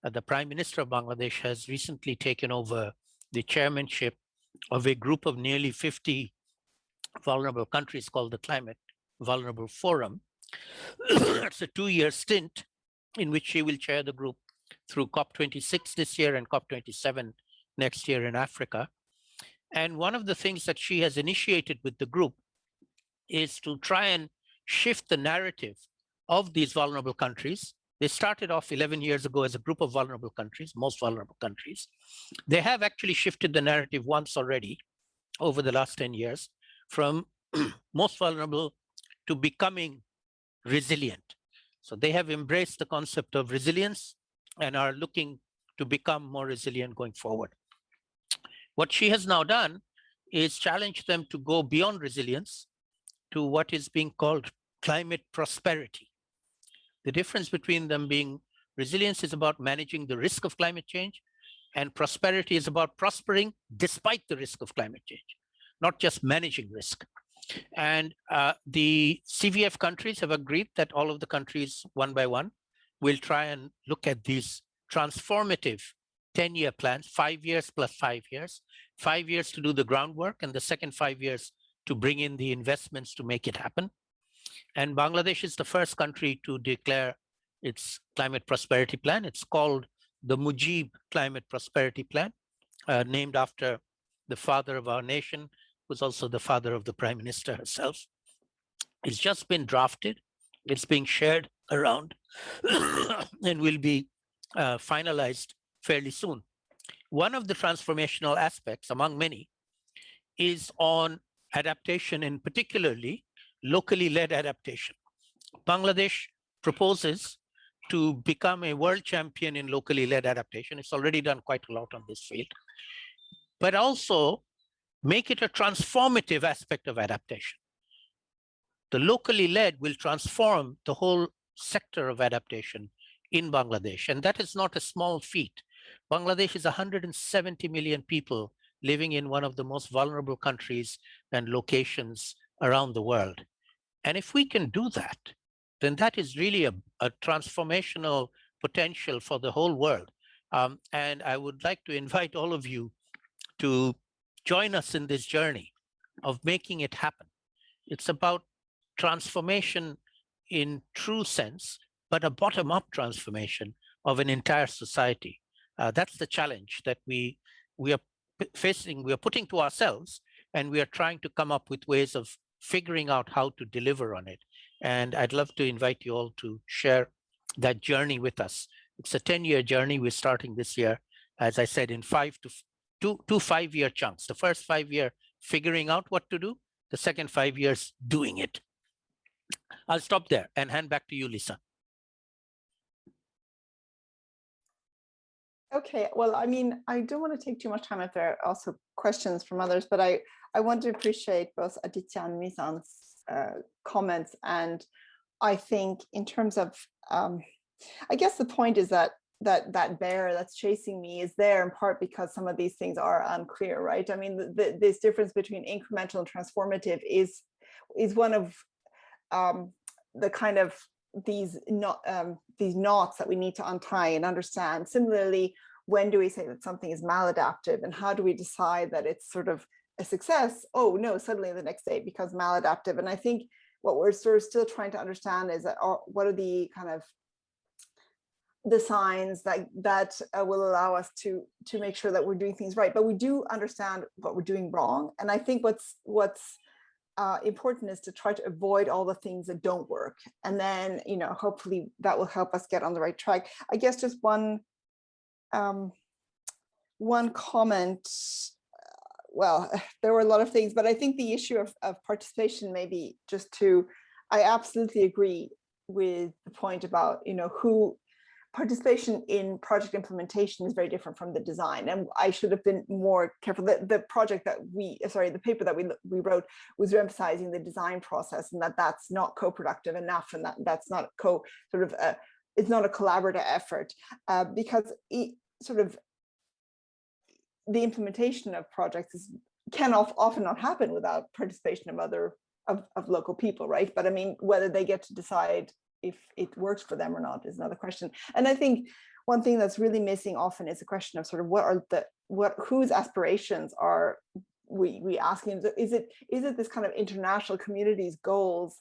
the Prime Minister of Bangladesh, has recently taken over the chairmanship of a group of nearly 50 vulnerable countries called the Climate Vulnerable Forum. It's a 2-year stint in which she will chair the group through COP26 this year and COP27 next year in Africa. And one of the things that she has initiated with the group is to try and shift the narrative of these vulnerable countries. They started off 11 years ago as a group of vulnerable countries, most vulnerable countries. They have actually shifted the narrative once already over the last 10 years from most vulnerable to becoming resilient. So they have embraced the concept of resilience and are looking to become more resilient going forward. What she has now done is challenge them to go beyond resilience to what is being called climate prosperity. The difference between them being resilience is about managing the risk of climate change, and prosperity is about prospering despite the risk of climate change, not just managing risk. And the CVF countries have agreed that all of the countries, one by one, will try and look at these transformative 10-year plans, 5 years plus 5 years, 5 years to do the groundwork, and the second 5 years to bring in the investments to make it happen. And Bangladesh is the first country to declare its climate prosperity plan. It's called the Mujib Climate Prosperity Plan, named after the father of our nation, who's also the father of the Prime Minister herself. It's just been drafted. It's being shared around and will be finalized fairly soon. One of the transformational aspects, among many, is on adaptation, and particularly locally led adaptation. Bangladesh proposes to become a world champion in locally led adaptation. It's already done quite a lot on this field, but also make it a transformative aspect of adaptation. The locally led will transform the whole sector of adaptation in Bangladesh, and that is not a small feat. Bangladesh is 170 million people living in one of the most vulnerable countries and locations around the world. And if we can do that, then that is really a transformational potential for the whole world. And I would like to invite all of you to join us in this journey of making it happen. It's about transformation in true sense, but a bottom-up transformation of an entire society. That's the challenge that we are facing, we are putting to ourselves, and we are trying to come up with ways of figuring out how to deliver on it. And I'd love to invite you all to share that journey with us. It's a 10-year journey. We're starting this year, as I said, in 2 5-year chunks. The first 5 year figuring out what to do, the second 5 years doing it. I'll stop there and hand back to you, Lisa. Okay, well, I mean, I don't want to take too much time if there are also questions from others, but I want to appreciate both Aditya and Mizan's comments. And I think in terms of, I guess the point is that bear that's chasing me is there in part because some of these things are unclear, right? I mean, this difference between incremental and transformative is one of the kind of these knots that we need to untie and understand. Similarly, when do we say that something is maladaptive, and how do we decide that it's sort of a success? Oh no, suddenly the next day it becomes maladaptive. And I think what we're sort of still trying to understand is that what are the kind of the signs that will allow us to make sure that we're doing things right. But we do understand what we're doing wrong. And I think what's important is to try to avoid all the things that don't work. And then, you know, hopefully that will help us get on the right track. I guess just one comment. Well, there were a lot of things, but I think the issue of participation, maybe just to, I absolutely agree with the point about, you know, who participation in project implementation is very different from the design. And I should have been more careful. The project that the paper that we wrote was emphasizing the design process, and that's not co-productive enough, and that's not it's not a collaborative effort, because the implementation of projects can often not happen without participation of local people, right? But I mean, whether they get to decide if it works for them or not is another question. And I think one thing that's really missing often is a question of sort of whose aspirations are we asking? Is it this kind of international community's goals,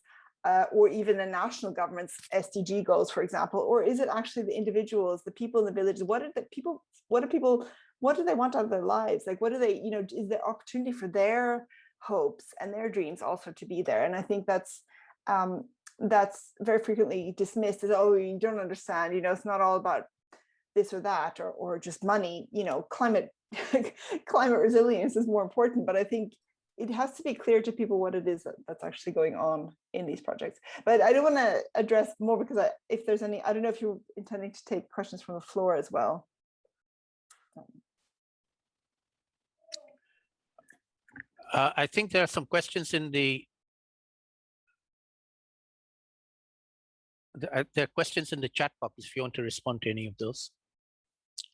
or even the national government's SDG goals, for example, or is it actually the individuals, the people in the villages? What do they want out of their lives? Like, what do they, you know, is there opportunity for their hopes and their dreams also to be there? And I think that's very frequently dismissed as, oh, you don't understand, you know, it's not all about this or that, or just money, you know, climate resilience is more important. But I think it has to be clear to people what it is that's actually going on in these projects. But I don't want to address more, because if there's any, I don't know if you're intending to take questions from the floor as well. I think there are some questions in there are questions in the chat box if you want to respond to any of those.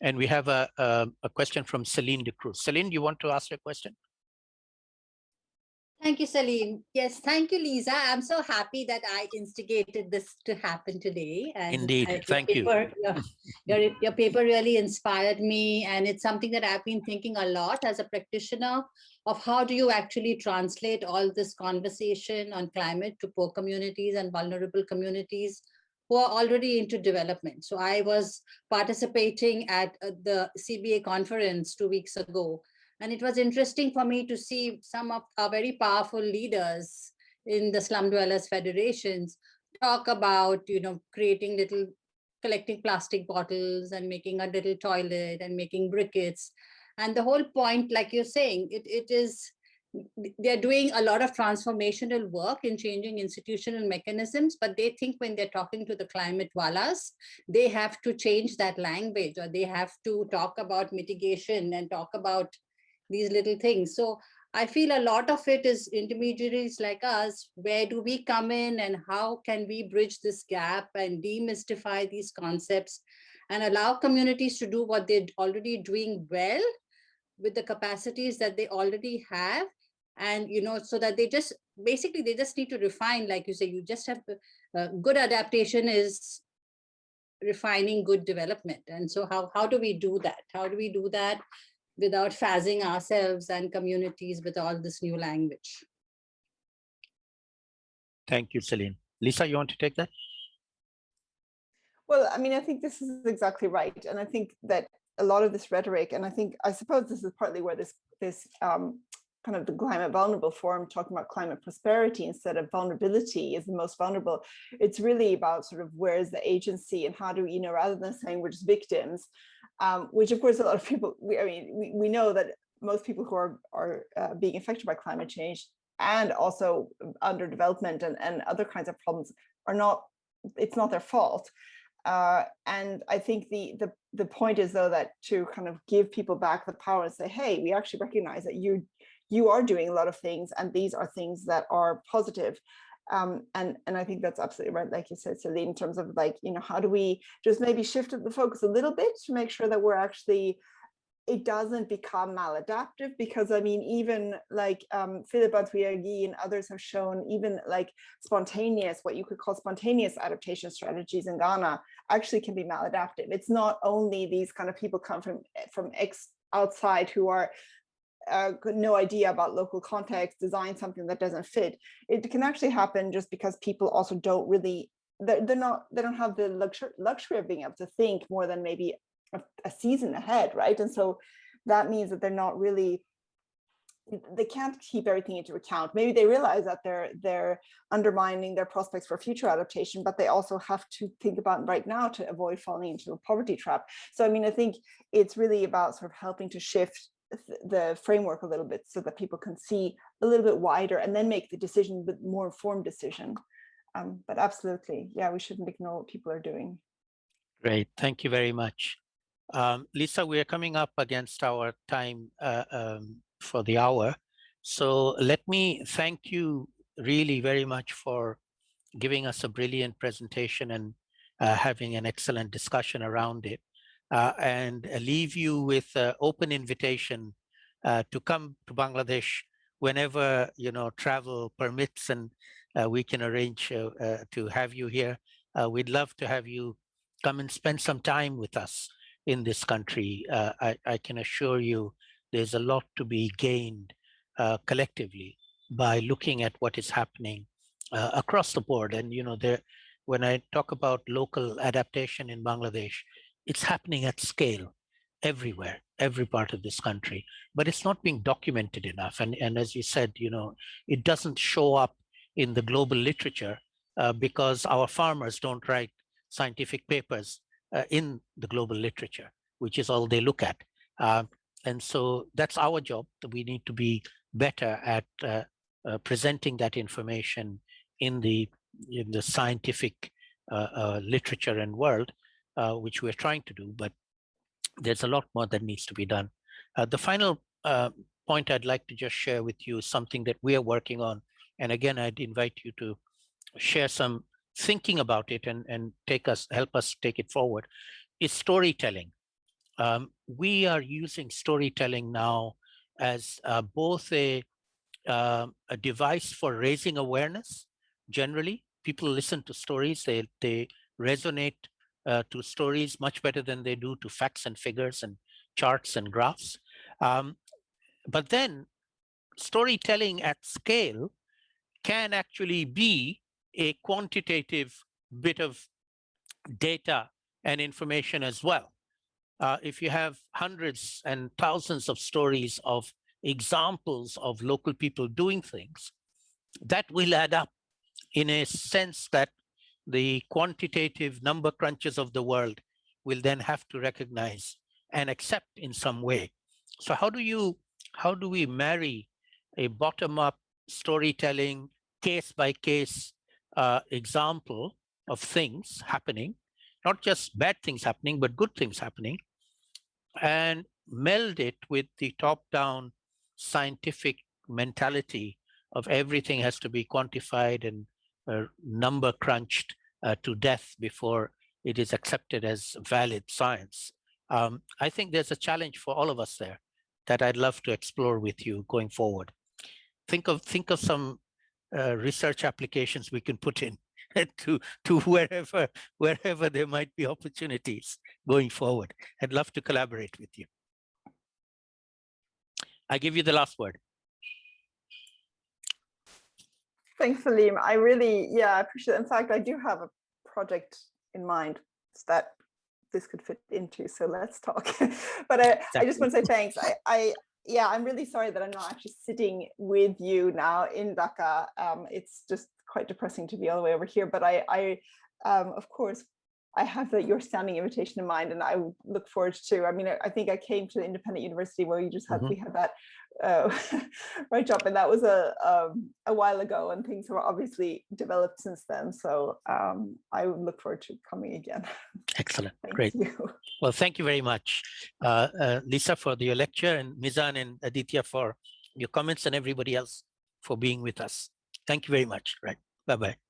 And we have a question from Celine de Cruz. Celine, do you want to ask your question? Thank you, Salim. Yes, thank you, Lisa. I'm so happy that I instigated this to happen today. And indeed, thank you. Your paper really inspired me, and it's something that I've been thinking a lot as a practitioner of how do you actually translate all this conversation on climate to poor communities and vulnerable communities who are already into development. So I was participating at the CBA conference 2 weeks ago, And it was interesting for me to see some of our very powerful leaders in the Slum Dwellers Federations talk about, creating collecting plastic bottles and making a little toilet and making briquettes. And the whole point, like you're saying, they're doing a lot of transformational work in changing institutional mechanisms, but they think when they're talking to the climate wallahs, they have to change that language, or they have to talk about mitigation and talk about these little things. So I feel a lot of it is intermediaries like us. Where do we come in, and how can we bridge this gap and demystify these concepts and allow communities to do what they're already doing well with the capacities that they already have? And, so that they just need to refine, like you say, you just have to, good adaptation is refining good development. And so how do we do that? How do we do that without phasing ourselves and communities with all this new language? Thank you, Celine. Lisa, you want to take that? Well, I mean, I think this is exactly right. And I think that a lot of this rhetoric, and I suppose this is partly where this kind of the climate vulnerable forum talking about climate prosperity instead of vulnerability is the most vulnerable. It's really about sort of where is the agency, and how do we, rather than saying we're just victims, which of course a lot of people, we know that most people who are being affected by climate change and also underdevelopment and other kinds of problems are not, it's not their fault. And I think the point is, though, that to kind of give people back the power and say, hey, we actually recognize that you are doing a lot of things, and these are things that are positive. And I think that's absolutely right, like you said, Celine, in terms of like, how do we just maybe shift the focus a little bit to make sure that we're actually, it doesn't become maladaptive, because I mean, even like Philip Antwiagi and others have shown, even like spontaneous, what you could call spontaneous adaptation strategies in Ghana actually can be maladaptive. It's not only these kind of people come from outside who are no idea about local context, design something that doesn't fit. It can actually happen just because people also don't really, they don't have the luxury of being able to think more than maybe a season ahead, right? And so that means that they're not really, they can't keep everything into account. Maybe they realize that they're undermining their prospects for future adaptation, but they also have to think about right now to avoid falling into a poverty trap. So I mean, I think it's really about sort of helping to shift the framework a little bit so that people can see a little bit wider and then make the decision with more informed decision. But absolutely, yeah, we shouldn't ignore what people are doing. Great, thank you very much. Lisa, we are coming up against our time for the hour. So let me thank you really very much for giving us a brilliant presentation and having an excellent discussion around it. And leave you with an open invitation to come to Bangladesh whenever travel permits, and we can arrange to have you here. We'd love to have you come and spend some time with us in this country. I can assure you there's a lot to be gained collectively by looking at what is happening across the board. And when I talk about local adaptation in Bangladesh, it's happening at scale everywhere, every part of this country, but it's not being documented enough. And as you said, it doesn't show up in the global literature because our farmers don't write scientific papers in the global literature, which is all they look at. And so that's our job. We need to be better at presenting that information in the scientific literature and world, which we're trying to do, but there's a lot more that needs to be done. The final point I'd like to just share with you is something that we are working on. And again, I'd invite you to share some thinking about it and help us take it forward, is storytelling. We are using storytelling now as both a device for raising awareness. Generally, people listen to stories, they resonate to stories much better than they do to facts and figures and charts and graphs. But then storytelling at scale can actually be a quantitative bit of data and information as well. if you have hundreds and thousands of stories of examples of local people doing things, that will add up in a sense that the quantitative number crunchers of the world will then have to recognize and accept in some way. So how do we marry a bottom-up storytelling, case-by-case example of things happening, not just bad things happening, but good things happening, and meld it with the top-down scientific mentality of everything has to be quantified and number crunched to death before it is accepted as valid science. I think there's a challenge for all of us there that I'd love to explore with you going forward. Think of some research applications we can put in to wherever there might be opportunities going forward. I'd love to collaborate with you. I give you the last word. Thanks, Salim. I really, I appreciate it. In fact, I do have a project in mind that this could fit into, so let's talk. But I just want to say thanks. I'm really sorry that I'm not actually sitting with you now in Dhaka. It's just quite depressing to be all the way over here, but of course, I have your standing invitation in mind, and I look forward to, I mean, I think I came to the independent university where you just had, we had that right job, and that was a while ago, and things have obviously developed since then. So I would look forward to coming again. Excellent. Thank Great. you. Well, thank you very much, Lisa, for your lecture, and Mizan and Aditya for your comments, and everybody else for being with us. Thank you very much. Right. Bye-bye.